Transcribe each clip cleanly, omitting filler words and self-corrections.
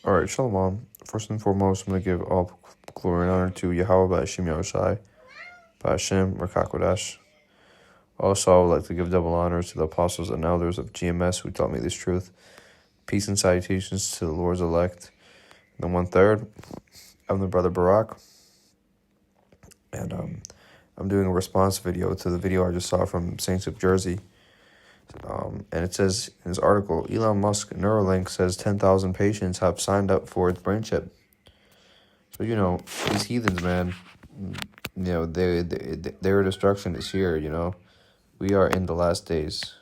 All right, Shalom. First and foremost, I'm going to give all glory and honor to Yahweh Ba'ashim Yahushai, Ba'ashim Rakakodash. Also, I would like to give double honors to the apostles and elders of GMS who taught me this truth. Peace and salutations to the Lord's elect. And then 1/3, I'm the brother Barak. And I'm doing a response video to the video I just saw from Saints of Jersey. And it says in this article, Elon Musk NEURALINK says 10,000 patients have signed up for its brain chip. So, these heathens, man, their destruction is here, We are in the last days,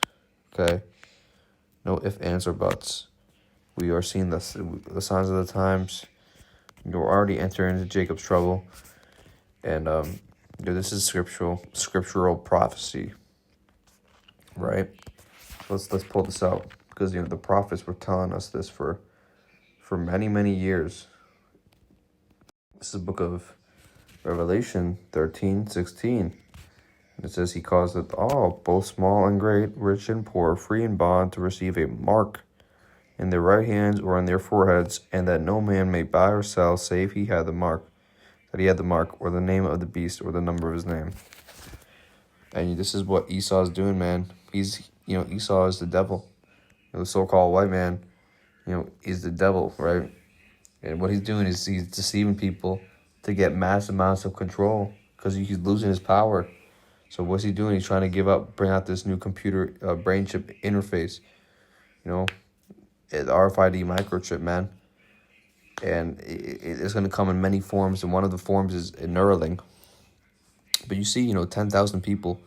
okay? No ifs, ands, or buts. We are seeing the signs of the times. We're already entering into Jacob's trouble. And, this is scriptural prophecy, right? Let's pull this out. Because, the prophets were telling us this for many, many years. This is the book of Revelation 13:16. It says he causeth all, both small and great, rich and poor, free and bond, to receive a mark in their right hands or in their foreheads, and that no man may buy or sell save he had the mark, or the name of the beast, or the number of his name. And this is what Esau is doing, man. Esau is the devil. The so-called white man, is the devil, right? And what he's doing is he's deceiving people to get mass amounts of control because he's losing his power. So what's he doing? He's trying to bring out this new computer brain chip interface, the RFID microchip, man. And it's going to come in many forms, and one of the forms is a Neuralink. But you see, 10,000 people,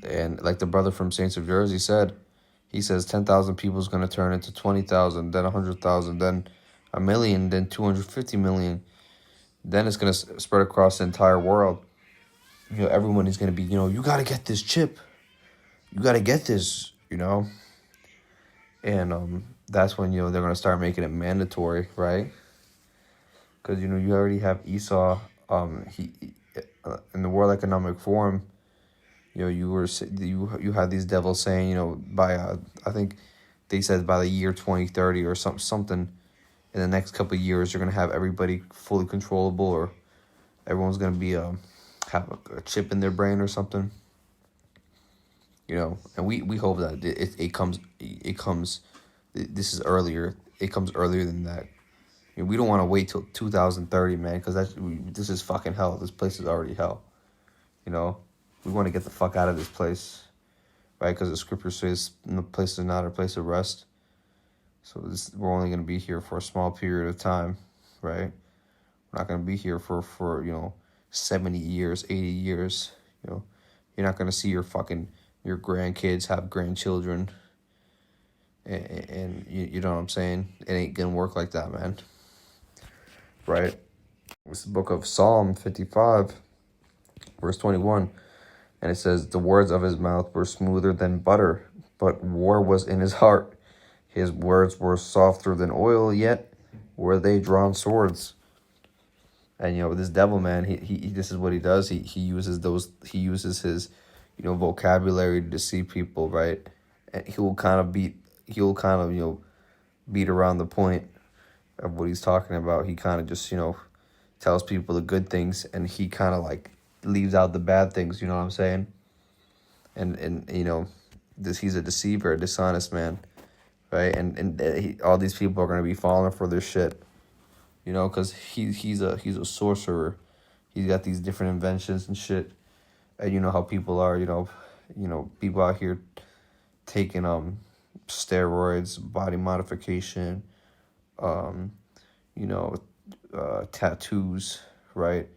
and like the brother from Saints of Jersey said, he says 10,000 people is going to turn into 20,000, then 100,000, then 1 million, then 250 million. Then it's going to spread across the entire world. Everyone is going to be, you got to get this chip. You got to get this, And that's when, they're going to start making it mandatory, right? Because, you already have Esau, in the World Economic Forum, you had these devils saying, by, I think they said by the year 2030 or something, in the next couple of years, you're going to have everybody fully controllable, or everyone's going to be, have a chip in their brain or something, and we hope that it comes, this is earlier, it comes earlier than that. We don't want to wait till 2030, man, because this is fucking hell. This place is already hell, we want to get the fuck out of this place, right? Because the scripture says the place is not a place of rest. So we're only going to be here for a small period of time, right? We're not going to be here for 70 years, 80 years. You're not going to see your grandkids have grandchildren. And you know what I'm saying? It ain't going to work like that, man. Right? It's the book of Psalm 55, verse 21. And it says, the words of his mouth were smoother than butter, but war was in his heart. His words were softer than oil, yet were they drawn swords. And this devil, man, he this is what he does. He uses his vocabulary to deceive people, right? And he'll kind of beat around the point of what he's talking about. He kind of just tells people the good things, and he kind of like leaves out the bad things. You know what I'm saying? And he's a deceiver, a dishonest man. Right, and all these people are gonna be falling for this shit, because he's a sorcerer. He's got these different inventions and shit, and you know how people are. People out here taking steroids, body modification, tattoos, right?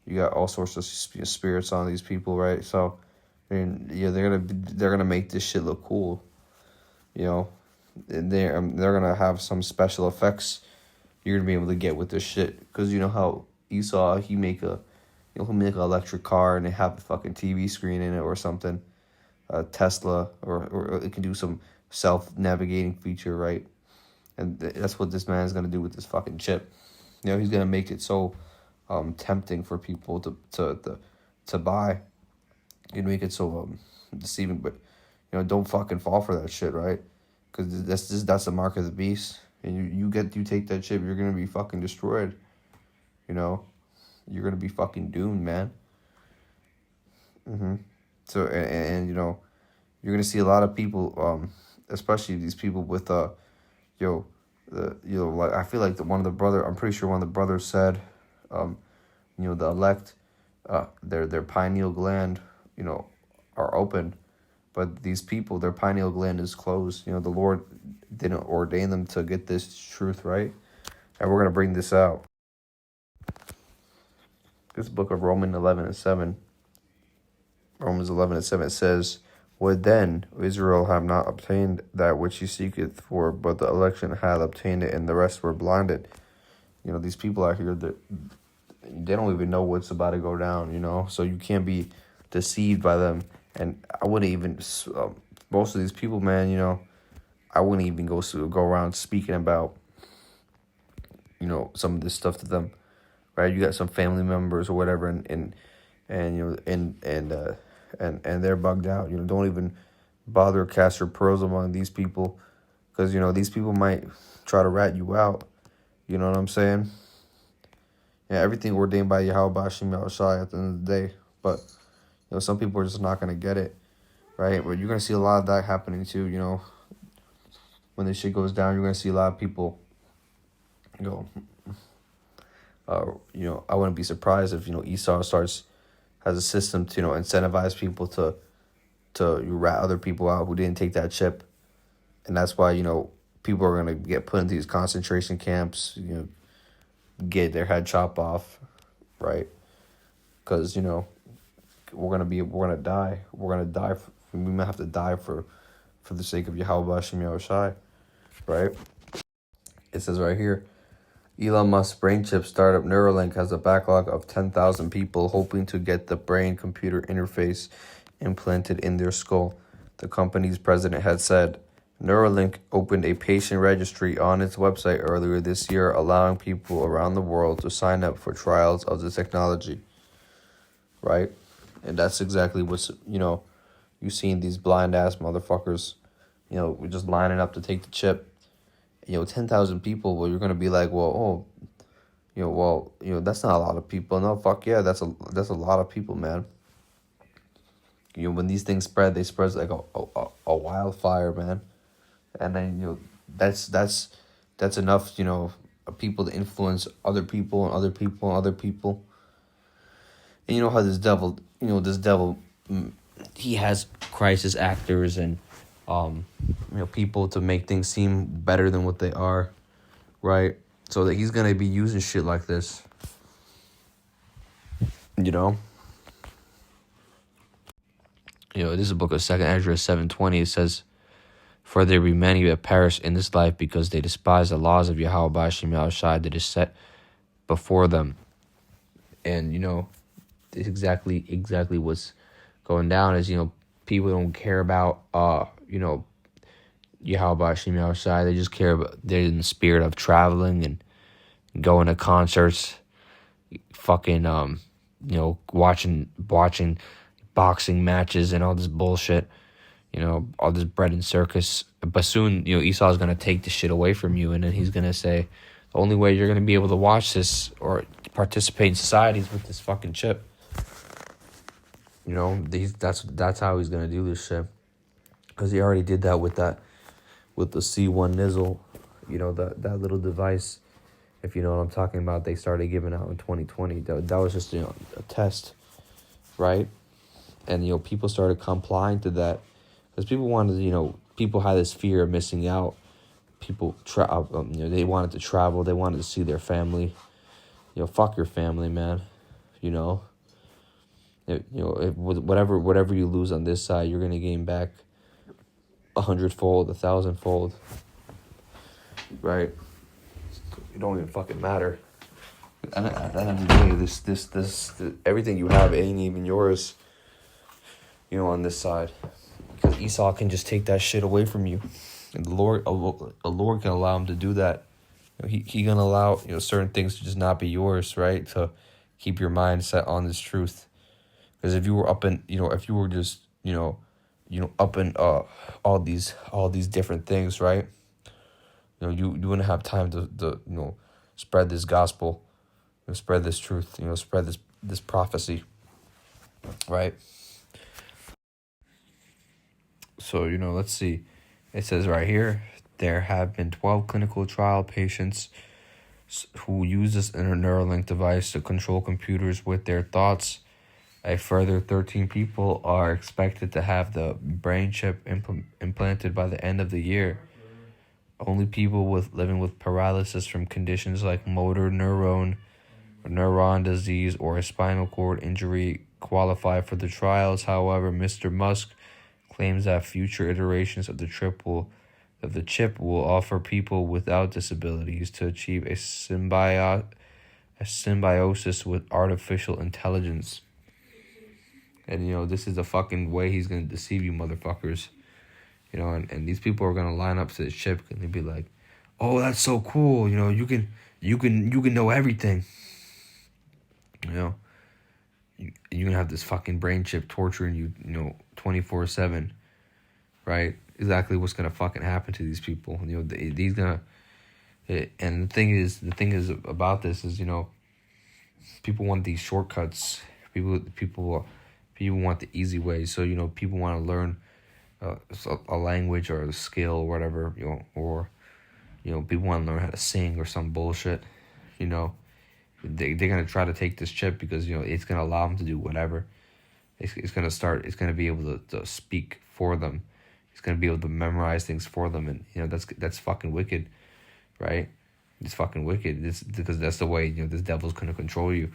You got all sorts of spirits on these people, right? So, they're gonna make this shit look cool, They're gonna have some special effects you're gonna be able to get with this shit, because how Esau, he'll make an electric car and they have a fucking TV screen in it or something, Tesla, or it can do some self-navigating feature, right? And that's what this man is gonna do with this fucking chip. He's gonna make it so tempting for people to buy. He'd make it so deceiving, but don't fucking fall for that shit, right? Because that's the mark of the beast. and you take that chip, you're gonna be fucking destroyed. You know, you're gonna be fucking doomed, man. So and you know, you're gonna see a lot of people, especially these people with yo, like I feel like I'm pretty sure one of the brothers said, the elect, their pineal gland, are open, but these people, their pineal gland is closed. The Lord didn't ordain them to get this truth right, and we're gonna bring this out. This book of Romans 11:7. Romans 11:7 says, "Would then Israel have not obtained that which he seeketh for, but the election hath obtained it, and the rest were blinded." These people out here, that they don't even know what's about to go down. So you can't be deceived by them. And I wouldn't even, most of these people, man, I wouldn't even go around speaking about, some of this stuff to them, right? You got some family members or whatever, and they're bugged out. Don't even bother cast your pearls among these people, because these people might try to rat you out. You know what I'm saying? Yeah, everything ordained by Yahweh Bashim Yahushai at the end of the day. But some people are just not gonna get it, right? But you're gonna see a lot of that happening too. When this shit goes down, you're gonna see a lot of people. I wouldn't be surprised if Esau has a system to incentivize people to rat other people out who didn't take that chip, and that's why people are gonna get put into these concentration camps, get their head chopped off, right? Because we're gonna die. We might have to die for the sake of Yahweh Bashim Yahushai, right? It says right here, Elon Musk's brain chip startup NEURALINK has a backlog of 10,000 people hoping to get the brain-computer interface implanted in their skull. The company's president had said. NEURALINK opened a patient registry on its website earlier this year, allowing people around the world to sign up for trials of the technology. Right? And that's exactly what's, you've seen these blind-ass motherfuckers, we're just lining up to take the chip. 10,000 people, well, you're going to be like, that's not a lot of people. No, fuck yeah, that's a lot of people, man. When these things spread, they spread like a wildfire, man. And then, that's enough, people to influence other people and other people and other people. And how this devil, he has crisis actors and, people to make things seem better than what they are, right? So that he's going to be using shit like this, This is a book of 2nd Ezra 7:20. It says, "For there be many that perish in this life because they despise the laws of Yahweh Bashim Yahushai that is set before them." And, exactly what's going down is, people don't care about, Yahweh Bashim Yahushai. They just care about, they're in the spirit of traveling and going to concerts, fucking, watching boxing matches and all this bullshit, all this bread and circus. But soon, Esau's going to take the shit away from you, and then he's going to say, the only way you're going to be able to watch this or participate in society is with this fucking chip. That's how he's going to do this shit. Because he already did that with the C1 Nizzle, that little device, if you know what I'm talking about, they started giving out in 2020. That was just, a test, right? And, people started complying to that because people wanted, people had this fear of missing out. People, they wanted to travel. They wanted to see their family. Fuck your family, man. Whatever you lose on this side, you're going to gain back 100-fold, 1,000-fold, right? It don't even fucking matter. And at the end of the day, this everything you have ain't even yours, on this side, because Esau can just take that shit away from you, and the Lord can allow him to do that. He gonna allow certain things to just not be yours, right? To keep your mind set on this truth, because if you were if you were just up in all these different things, right? you wouldn't have time to spread this gospel, spread this truth, spread this prophecy, right? So, let's see. It says right here, there have been 12 clinical trial patients who use this NEURALINK device to control computers with their thoughts. A further 13 people are expected to have the brain chip implanted by the end of the year. Only people living with paralysis from conditions like motor neuron disease or a spinal cord injury qualify for the trials. However, Mr. Musk claims that future iterations of the chip will offer people without disabilities to achieve a symbiosis with artificial intelligence. And this is the fucking way he's gonna deceive you motherfuckers. And these people are gonna line up to this chip and they'd be like, "Oh, that's so cool, you can know everything." You're gonna have this fucking brain chip torturing you, 24/7, right? Exactly what's gonna fucking happen to these people. These gonna, and the thing is about this is, people want these shortcuts. People want the easy way. So people want to learn a language or a skill or whatever, or people want to learn how to sing or some bullshit. They're gonna try to take this chip because it's gonna allow them to do whatever. It's gonna be able to speak for them. It's gonna be able to memorize things for them, and that's fucking wicked, right? It's fucking wicked. It's because that's the way this devil's gonna control you.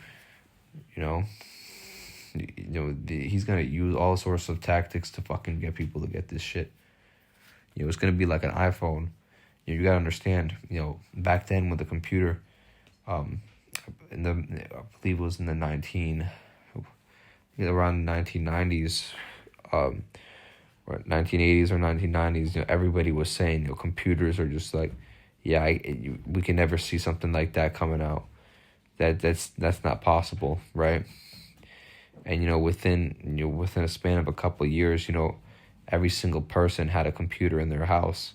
He's gonna use all sorts of tactics to fucking get people to get this shit. It's gonna be like an iPhone. You gotta understand. Back then with the computer, I believe it was in the around 1990s, or 1980s or 1990s. Everybody was saying computers are just like, we can never see something like that coming out. That's not possible, right? And within a span of a couple of years, every single person had a computer in their house.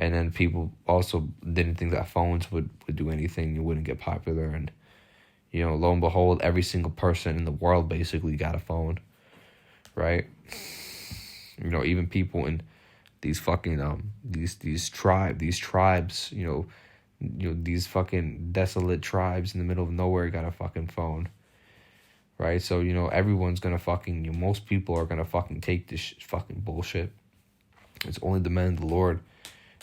And then people also didn't think that phones would do anything. You wouldn't get popular. And, lo and behold, every single person in the world basically got a phone, right? Even people in these fucking, these tribes, these fucking desolate tribes in the middle of nowhere got a fucking phone, right? So, everyone's gonna fucking, most people are gonna fucking take this fucking bullshit. It's only the men of the Lord.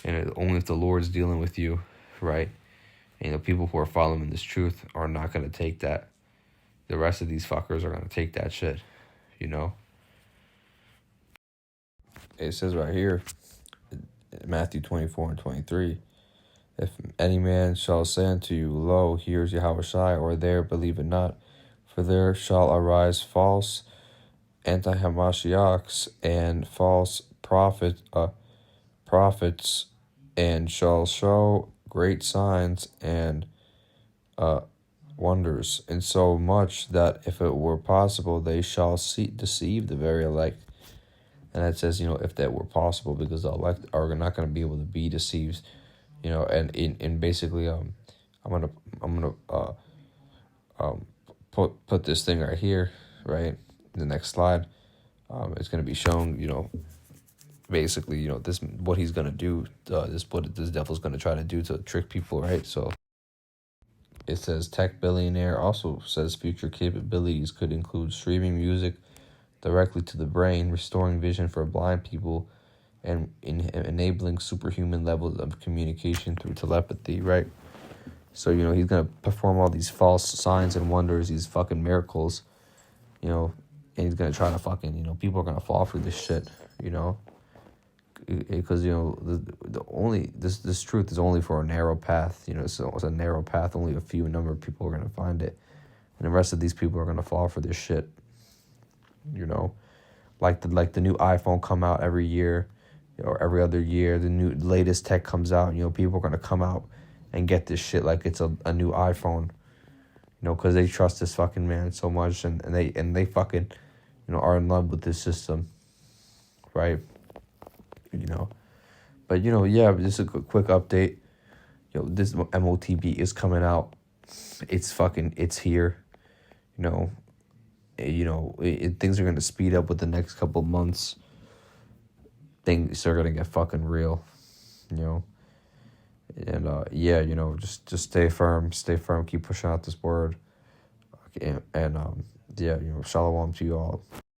And only if the Lord's dealing with you, right? And people who are following this truth are not going to take that. The rest of these fuckers are going to take that shit, It says right here, Matthew 24:23, if any man shall say unto you, Lo, here is Yahushua, or there, believe it not. For there shall arise false anti-Hamashiachs and false prophets, and shall show great signs and wonders, and so much that if it were possible, they shall deceive the very elect. And that says, if that were possible, because the elect are not going to be able to be deceived, and basically, I'm gonna put this thing right here, right, the next slide. It's going to be shown, basically, this what he's gonna do. What this devil's gonna try to do to trick people, right? So it says tech billionaire also says future capabilities could include streaming music directly to the brain, restoring vision for blind people, and enabling superhuman levels of communication through telepathy, right? So he's gonna perform all these false signs and wonders, these fucking miracles, and he's gonna try to fucking people are gonna fall for this shit, because the only this truth is only for a narrow path. So it's a narrow path. Only a few number of people are gonna find it, and the rest of these people are gonna fall for this shit. Like the new iPhone come out every year, or every other year. The latest tech comes out. People are gonna come out and get this shit like it's a new iPhone. Because they trust this fucking man so much, and they fucking are in love with this system, right? But, just a quick update. this MOTB is coming out. It's here. Things are going to speed up with the next couple months. Things are going to get fucking real, And, just stay firm, keep pushing out this word. And shalom to you all.